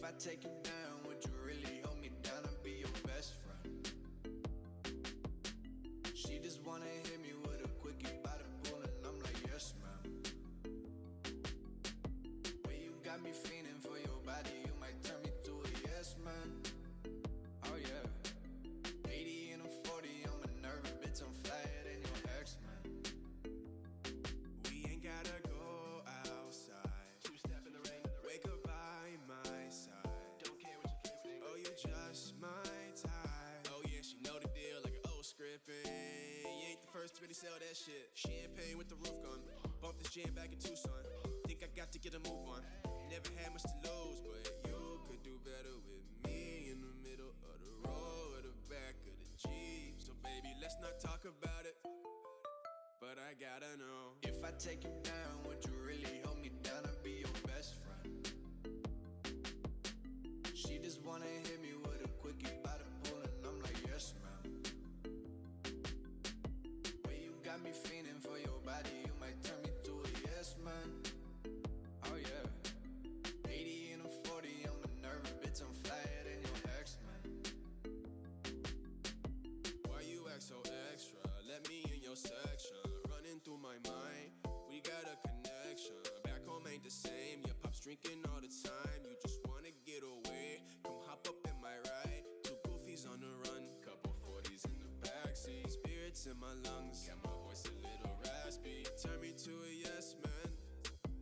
I take you down, would you really hold me down and be your best friend? She just wanna hit me with a quickie by the pool and I'm like, yes, ma'am. Way you got me fiending for your body, you might turn me to a yes, man. Oh yeah. 80 and I'm 40, I'm a nervous bitch, I'm flyer than your ex, man. We ain't gotta go outside. Two-step in the rain. Wake up by my side. Don't care what you can think. Oh, you just my type. Oh yeah, she know the deal like an old scripting. You ain't the first to really sell that shit. Champagne with the roof gone. Bump this jam back in Tucson. Think I got to get a move on. Never had much to lose, but you could do better with me in the middle of the road or the back of the Jeep. So baby, let's not talk about it. But I gotta know, if I take you down, would you really hold me down and be your best friend? She just wanna hit me with a quickie by the pool and I'm like, yes, ma'am. Way you got me fiending for your body, you might turn me to a yes, man. Oh yeah. 80 and I'm 40, I'm a nervous bitch, I'm flyer than your ex, man. Why you act so extra? Let me in your section. Running through my mind, we got a connection. Back home ain't the same, your pop's drinking all the time. You just wanna get away, come hop up in my ride. Two goofies on the run, couple 40s in the backseat. Spirits in my lungs, got my voice a little raspy. Turn me to a yes man.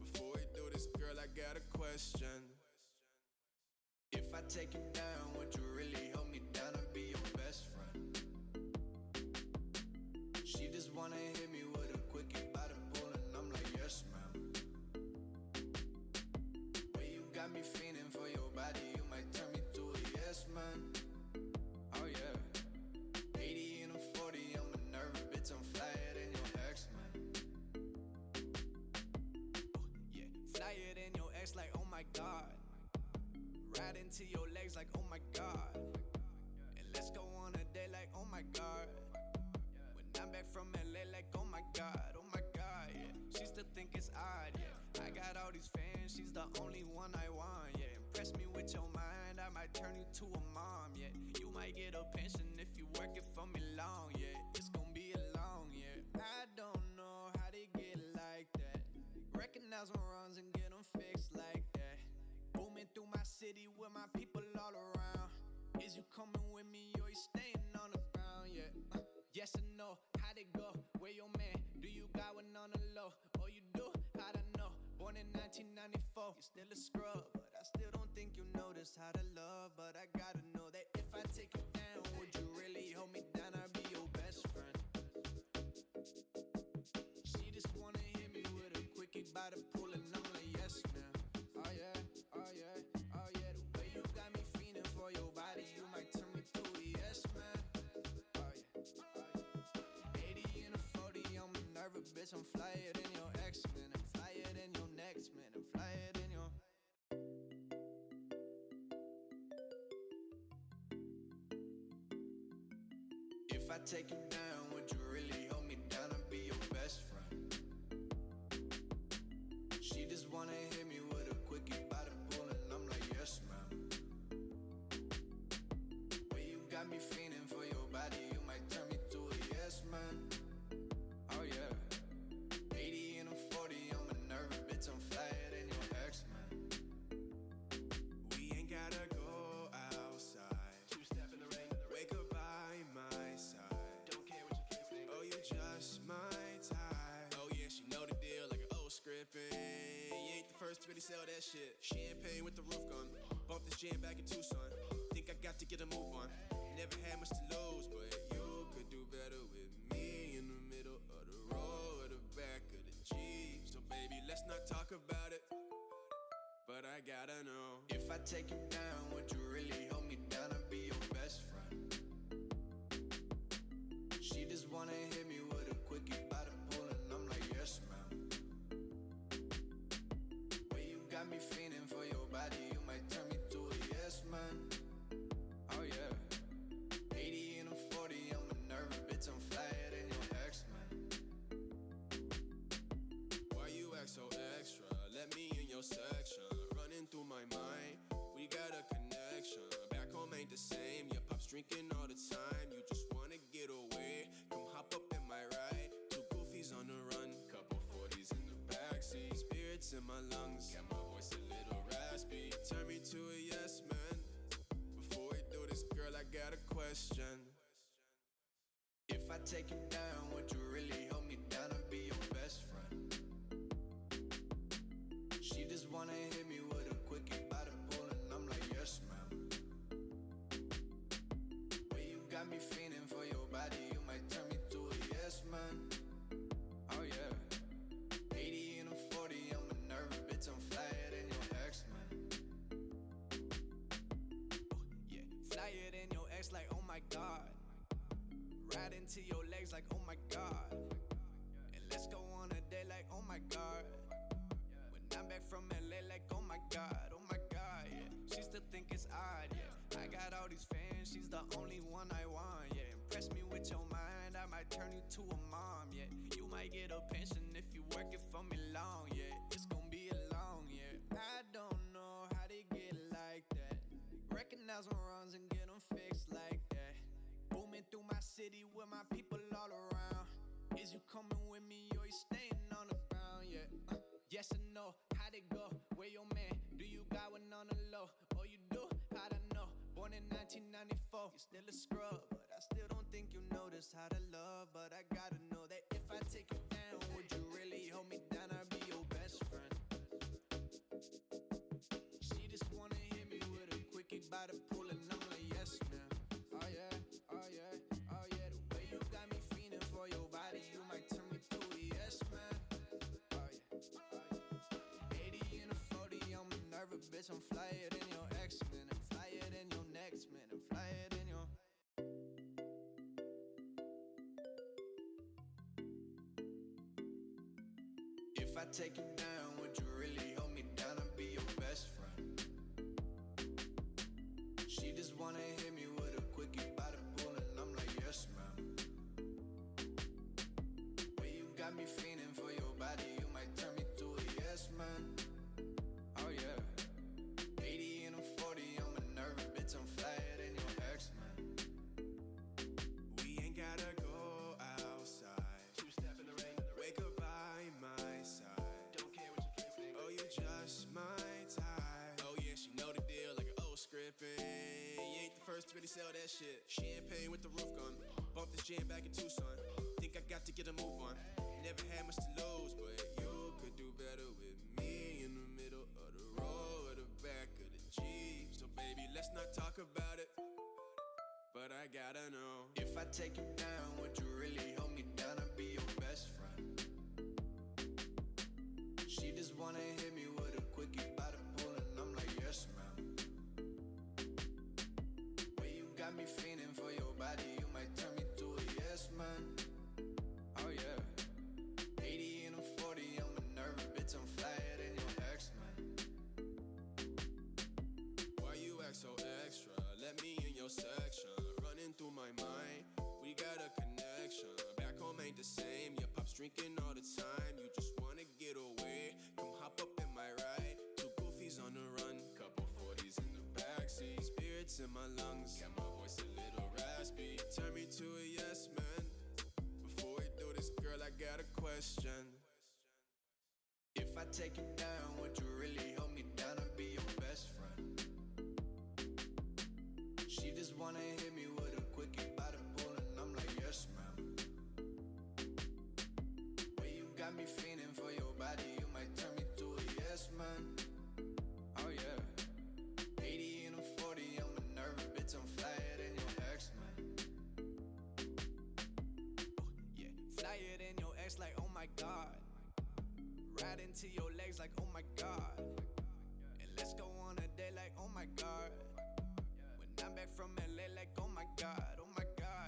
Before we do this, girl, I got a question. If I take you down, would you really hold me down and be your best friend? She just wanna hit me with a quickie by the pool and I'm like, yes, ma'am. Way you got me fiending for your body, you might turn me to a yes, man. Oh yeah. 80 and I'm 40, I'm a nervous bitch, I'm flyer than your ex, man. Oh yeah, flyer than your ex, like oh my god. Right into your legs, like oh my god. And let's go on a date, like oh my god. I'm back from LA like oh my god, yeah. She still think it's odd, yeah. I got all these fans, she's the only one I want, yeah. Impress me with your mind, I might turn you to a mom, yeah. You might get a pension if you work it for me long, yeah. It's gonna be a long, yeah. I don't know how they get like that. Recognize my wrongs and get them fixed like that. Booming through my city with my people all around. Is you coming with me or you staying on the ground, yeah? Yes or no, how'd it go? Where your man? Do you got one on the low? Oh, you do? How'd I know? Born in 1994, you still a scrub, but I still don't think you notice how to love. But I gotta know that if I take you down, would you really hold me down? I'd be your best friend. She just wanna hit me with a quickie by the pool and I'm like, yes, man. Oh yeah, oh yeah, oh yeah. The way you got me fiending for your body, you might turn me to a yes, man. Oh yeah. I'm a nervous bitch, I'm flyer than your ex, man. I'm flyer than your next, man. I'm flyer than your... If I take you down, would you really hold me down and be your best friend? She just wanna hit me with a quickie by the pool and I'm like, yes, ma'am. Way you got me fiending for your body, you might turn me to a yes, man. Oh yeah. 80 and I'm 40, I'm a nervous bitch, I'm flyer than your ex, man. We ain't gotta go outside. Two-step in the rain. Wake up by my side. Don't care what you can think. Oh, you just my type. Oh yeah, she know the deal like an old scripting. You ain't the first to really sell that shit. Champagne with the roof gone. Bump this jam back in Tucson. Think I got to get a move on. Never had much to lose, but you could do better with me in the middle of the road or the back of the Jeep. So baby, let's not talk about it. But I gotta know, if I take you down, would you really hold me down and be your best friend? She just wanna hit me with a quickie by the pool and I'm like, yes, ma'am. Way you got me fiending for your body, you might turn me to a yes, man. Oh yeah. 80 and I'm 40, I'm a nervous bitch, I'm flyer than your ex, man. Why you act so extra? Let me in your section. Running through my mind, we got ain't the same. Yeah, pop's drinking all the time. You just wanna get away. Come hop up in my ride. Two goofies on the run. Couple 40s in the backseat. Spirits in my lungs. Got my voice a little raspy. Turn me to a yes man. Before we do this, girl, I got a question. If I take you down, would you really hold me down and be your best friend? She just wanna hit me with a quickie by the pool, and I'm like, yes, ma'am. Well, you got me feeling for your body, you might turn me to a yes, man. Oh, yeah. 80 and a 40, I'm a nervous bitch, I'm flyer than your ex, man. Yeah, flyer than your ex, like, oh my god. Right into your legs like, oh my god. And let's go on a date like, oh my god. When I'm back from LA like, oh my god, yeah. She still think it's odd, yeah. I got all these fans, she's the only one I want, yeah. Impress me with your mind, I might turn you to a mom, yeah. You might get a pension if you work it for me long, yeah. It's gonna be a long, yeah. I don't know how they get like that. Recognize my wrongs and get them fixed like that. Booming through my city with my people all around. Is you coming with me or you staying on the ground? Yeah. Yes or no? How'd it go? Where your man? Do you got one on the low? Oh, you do? How'd I know? Born in 1994. You still a scrub, but I still don't think you notice how to love. But I gotta know that if I take you down, would you really hold me down? I'll be your best friend. She just wanna hit me with a quickie by the pool, and I'm like, yes, man. Oh, yeah. Oh yeah, oh yeah, the way you got me feeling for your body, you might turn me to a yes man. Oh yeah, 80 and a 40, I'm a nervous bitch, I'm flyer than your ex man, I'm flyer than your next man, I'm flyer than your. If I take you down, would you really hold me down and be your best friend? She just wanna hit me with a quickie by the pool, and I'm like, yes, ma'am. Well, you got me feeling for your body, you might turn me to a yes, man. Oh, yeah. 80 and a 40, I'm a nervous bitch, I'm flyer than your ex, man. We ain't gotta go outside. Two-step in the rain. Wake up by my side. Don't care what your friends think. Oh, you just my type. Oh, yeah, she know the deal like an old scripting. You ain't the first to really sell that shit. Champagne with the roof gone. Bump this jam back in Tucson. Think I got to get a move on. Never had much to lose, but you could do better with me in the middle of the road, or the back of the Jeep. So baby, let's not talk about it. But I gotta know, if I take you down, would you really hold me down and be your best friend? She just wanna hit me with a quickie by the pool, and I'm like, yes, ma'am. Well, you got me feeling for your body, you might turn me to a yes, man. Oh, yeah. 80 and a 40, I'm a nervous bitch, I'm flyer than your ex, man. Why you act so extra? Let me in your section. Running through my mind, we got a connection. Back home ain't the same, yeah, pop's drinking all the time. You just wanna get away, come hop up in my ride. Two goofies on the run, couple 40s in the backseat. Spirits in my lungs, got my voice a little raspy. Turn me to a yes man. Before we do this, girl, I got a question. If I take you down, would you really hold me down and be your best friend? She just wanna hit me with a quickie by the pool, and I'm like, yes, ma'am. Well, you got me feeling for your body, you might turn me to a yes, man. Oh, yeah. 80 and a 40, I'm a nervous bitch, I'm flyer than your ex, man. Yeah, flyer than your ex, like, oh my god. Right into your legs, like, oh my god. And let's go on a date, like, oh my god. When I'm back from LA, like, oh my god,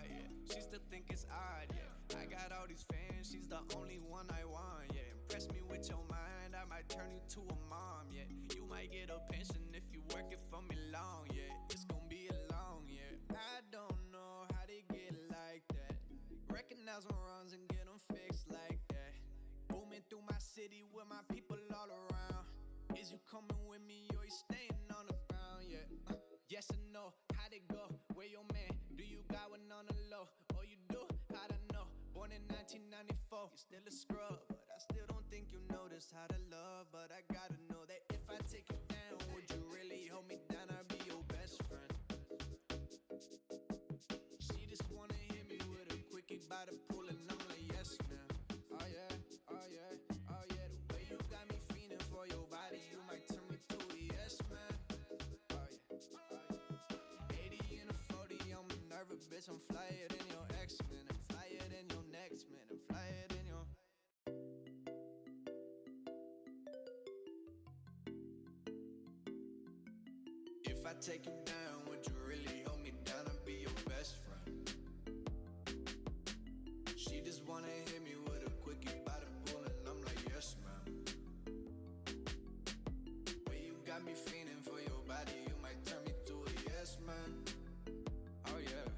yeah. She still think it's odd, yeah. I got all these fans, she's the only one I want, yeah. Impress me with your mind, I might turn you to a mom, yeah. You might get a pension if you work it for me long, yeah. It's gonna be a long, yeah. I don't know how they get like that. Recognize my wrongs and get them fixed like that. Booming through my city with my people all around. Is you coming with me or you staying on the ground, yeah. Yes or no? How'd it 1994, you're still a scrub, but I still don't think you notice how to love. But I gotta know that if I take you down, would you really hold me down? I'd be your best friend. She just wanna hit me with a quickie by the pool, and I'm like, yes, man. Oh yeah, oh yeah, oh yeah. The way you got me feeling for your body, you might turn me to a yes, man. Oh yeah, oh yeah. 80 and a 40, I'm a nervous bitch. I'm flyer than your ex, man. I'm flyer than your next, man. I'm flyer than your. If I take you down, would you really hold me down? I'd be your best friend. She just wanna hit me with a quickie by the pool, and I'm like, yes, ma'am. Way you got me feeling for your body, you might turn me to a yes, man. Oh yeah.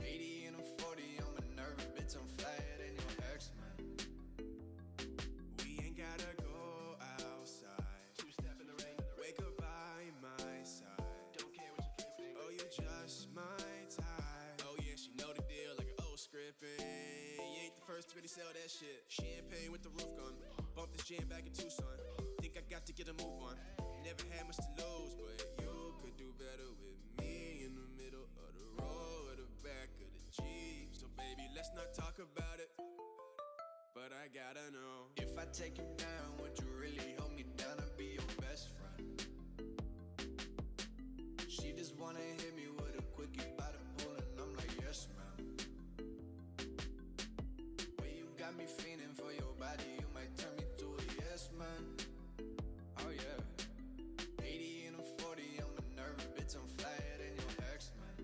80 and a 40, I'm a nervous bitch. I'm flyer than your ex, man. We ain't gotta go outside. Two-step in the rain. Wake up by my side. Don't care what your kids think. Oh, you just my type. Oh yeah, she know the deal like an old scripting. You ain't the first to really sell that shit. Champagne with the roof gone. Bought this jam back in Tucson. Think I got to get a move on. Never had much to lose, but you could do better with me in the middle of the road or the back of the Jeep. So baby, let's not talk about it. But I gotta know, if I take you down, would you really hold me down? I'd be your best friend. She just wanna hit me with a quickie by the pool, and I'm like, yes, ma'am. Way you got me feeling for your body, you might turn me to a yes, man. Oh yeah. 80 and a 40, I'm a nervous bitch. I'm flyer than your ex, man.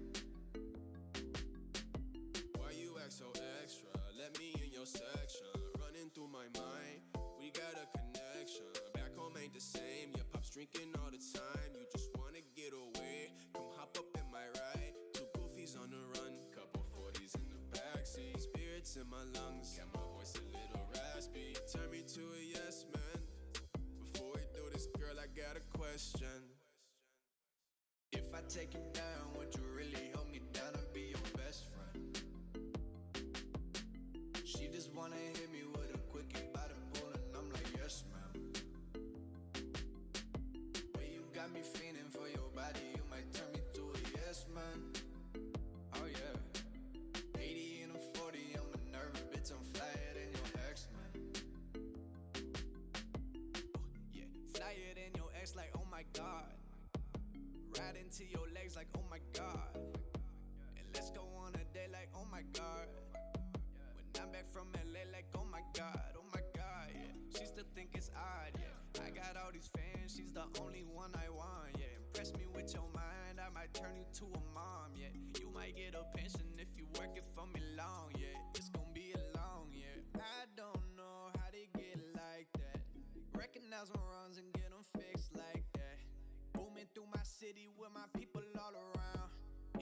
Why you act so extra? Let me in your section. Running through my mind, we got a connection. Back home ain't the same. Your pop's drinking all the time. You just wanna get away. Come hop up in my ride. Two goofies on the run, couple 40s in the backseat. Spirits in my lungs, got my voice a little raspy. Turn me to a yes, man. Before we do this, girl, I got a question. If I take you down, would you really hold me down? I'd be your best friend. She just wanna hit me with a quickie by the pool, and I'm like, yes, ma'am. Way you got me feeling for your body, you might turn me to a yes, man. Oh yeah. 80 and a 40, I'm a nervous bitch. I'm flyer than your ex, man. Oh yeah. Flyer than your ex, like, oh my god. Right into your legs, like, oh my god. And let's go on a date, like, oh my god. When I'm back from LA, like, oh my god, yeah. She still think it's odd, yeah. I got all these fans, she's the only one I want, yeah. Impress me with your mind, I might turn you to a mom, yeah. You might get a pension if you work it for me long, yeah. It's gonna be a long, yeah. I don't know how they get like that. Recognize my wrongs and get them fixed like that. Booming through my city with my people all around.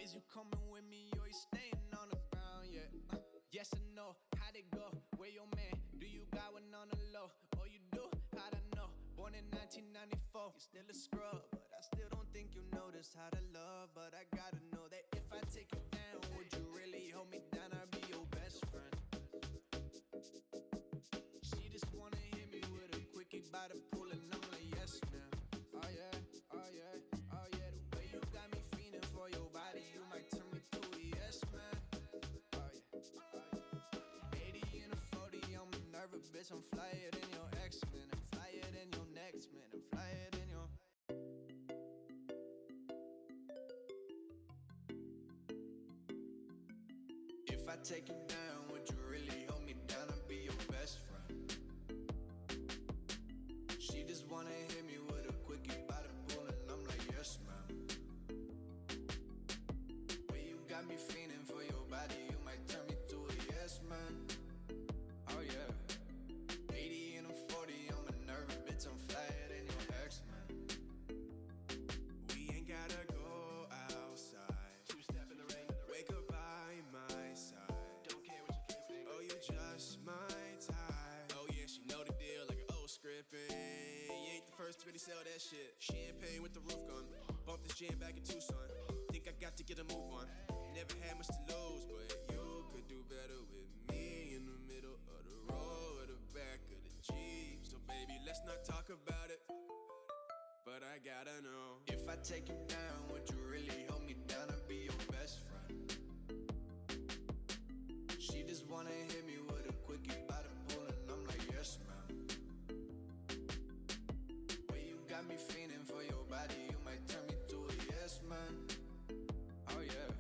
Is you coming with me or you staying on the ground, yeah? Yes or no, how'd it go? Where your man? Do you got one on the low? Oh, you do? How'd I know? Born in 1994, you're still a scrub, but I still don't think you notice how to love. But I gotta know that if I take you down, would you really hold me down? I'd be your best friend. She just wanna hit me with a quickie by the pool, and I'm like, yes, man. Oh yeah, oh yeah, oh yeah. The way you got me feeling for your body, you might turn me to a yes, man. Oh yeah, oh yeah. 80 and a 40, I'm a nervous bitch. I'm flyer than your ex, man. I'm flyer than your next, man. I'm flyer than your. If I take you down, would you really hold me down? I'd be your best friend. She just wanna hit me with a quickie by the pool, and I'm like, yes, ma'am. Way you got me feeling for your body, you might turn me to a yes, man. Oh yeah. 80 and a 40, I'm a nervous bitch. I'm flyer than your ex, man. We ain't gotta go outside. Two-step in the rain. Wake up by my side. Don't care what your kids think. Oh, you just my type. Oh yeah, she know the deal like an old scripting. You ain't the first to really sell that shit. Champagne with the roof gone. Bought this jam back in Tucson. Think I got to get a move on. Never had much to lose, but you could do better with me in the gotta know. If I take you down, would you really hold me down and be your best friend? She just wanna hit me with a quickie by the pool and I'm like, yes ma'am. Well, you got me feeling for your body, you might turn me to a yes man. Oh yeah.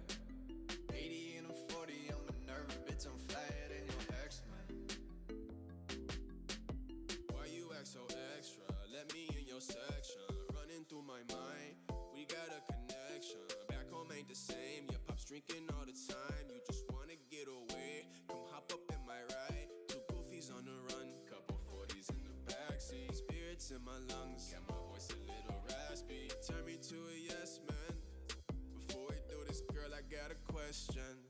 80 and I'm 40, I'm a nervous bitch, I'm flyer than your ex man. Why you act so extra? Let me in your section. Running through my mind, we got a connection. Back home ain't the same, your pop's drinking all the time. You just wanna get away, come hop up in my ride. Two goofies on the run, couple 40s in the backseat. Spirits in my lungs, got my voice a little raspy. Turn me to a yes man. Before we do this, girl, I got a question.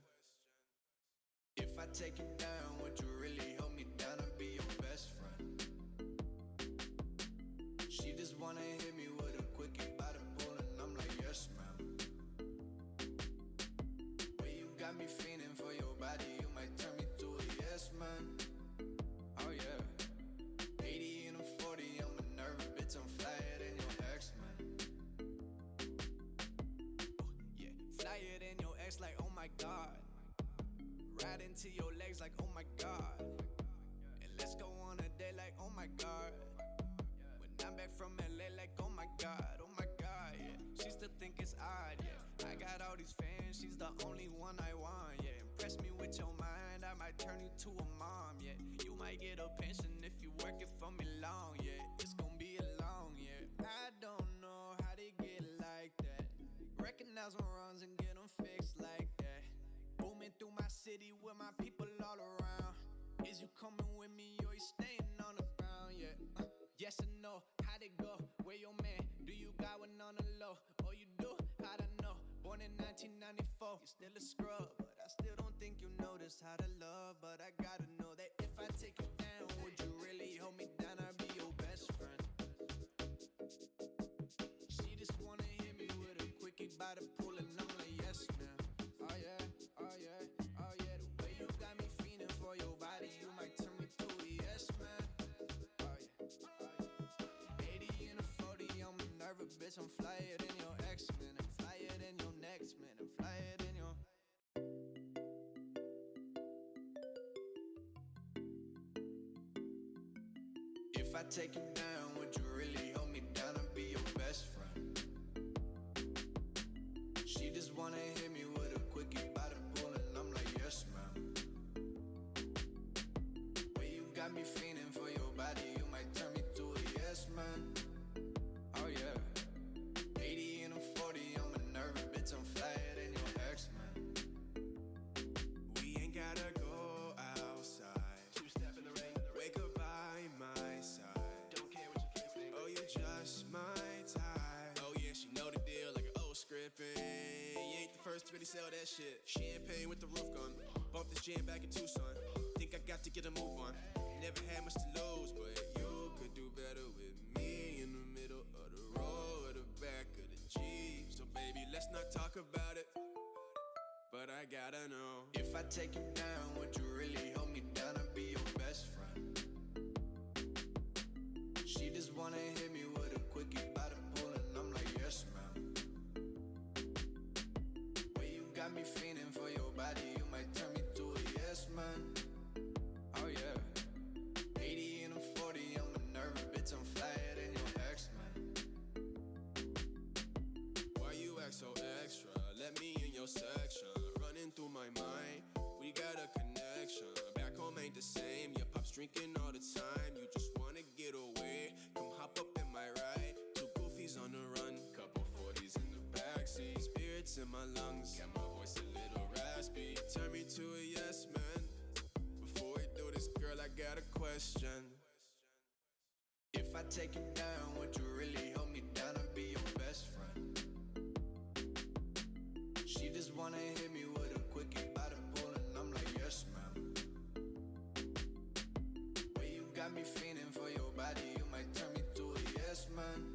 If I take you down, would you really hold me down and be your best friend? She just wanna hit me with a quickie by the pool and I'm like, yes ma'am. Well, you got me feeling for your body, you might turn me to a yes man. Oh yeah. 80 and I'm 40, I'm a nervous bitch, I'm flyer than your ex man. Yeah, flyer than your ex like, oh my god. Right into your legs like, oh my god. And let's go on a date like, oh my god. When I'm back from LA like, oh my god, yeah. She still think it's odd, yeah. I got all these fans, she's the only one I want, yeah. Impress me with your mind, I might turn you to a mom, yeah. You might get a pension if you work it for me long, yeah. It's gonna be a long year. I don't know how they get like that. Recognize my wrongs and get them fixed like that. Booming through my city with my people all around. Is you coming with me or you staying on the ground, yeah? Yes or no, how'd it go? Where your man? Do you got one on the low? Oh, you do? How'd I know? Born in 1994, you still a scrub, but I still don't think you notice how to love. But I gotta know that if I take you down, would you really hold me down? I'll be your best friend. She just wanna hit me with a quickie by the pool and I'm like, yes ma'am. Oh yeah, oh yeah, oh yeah. The way you got me feeling for your body, you might turn me to a yes man. Oh yeah, 80 and a 40, I'm a nervous bitch, I'm flyer than your ex man. I'm flyer than your next man, I'm flyer than your. If I take you down, would you really hold me down and be your best friend? She just wanna hit me with a quickie by the pool and I'm like, yes ma'am. Well, you got me feeling for your body, you might turn me to a yes man. Oh yeah. 80 and I'm 40, I'm a nervous bitch, I'm flyer than your ex man. We ain't gotta go outside. Two-step in the rain. Wake up by my side. Don't care what you think. Oh, you just my type. Oh yeah, she know the deal like an old script. And you ain't the first to really sell that shit. Champagne with the roof gone. Bump this jam back in Tucson. Think I got to get a move on. Never had much to lose, but you could do better with me in the middle of the road, or the back of the Jeep. So baby, let's not talk about it. But I gotta know, if I take you down, would you really hold me down and be your best friend? She just wanna hit me with a quickie by the pool and I'm like, yes ma'am. Well, you got me feeling for your body, you might turn me to a yes man. Oh yeah. 80 and I'm 40, I'm a nervous bitch, I'm flyer than your ex man. Why you act so extra? Let me in your section. Running through my mind, we got a connection. Back home ain't the same, your pop's drinking all the time. You just wanna get away, come hop up in my ride. Two goofies on the run, couple 40s in the backseat. Spirits in my lungs, got my voice a little raspy. Turn me to a yes man. Before we do this, girl, I got a question. If I take you down, would you really hold me down and be your best friend? She just wanna hit me with a quickie by the pool and I'm like, yes ma'am. Well, you got me feeling for your body, you might turn me to a yes man.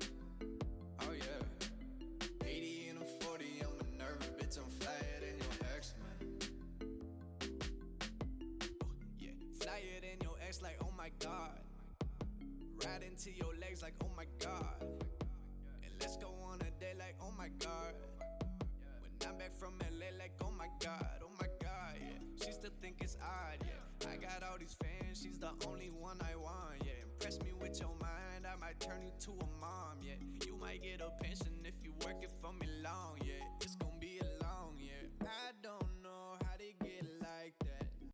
Oh yeah. 80 and I'm 40, I'm a nervous bitch, I'm flyer than your ex man. Yeah, flyer than your ex like, oh my god. Right into your legs like, oh my god. And let's god, yeah. She still think it's odd, yeah. I got all these fans, she's the only one I want, yeah. Impress me with your mind, I might turn you to a mom, yeah. You might get a pension if you work it for me long, yeah.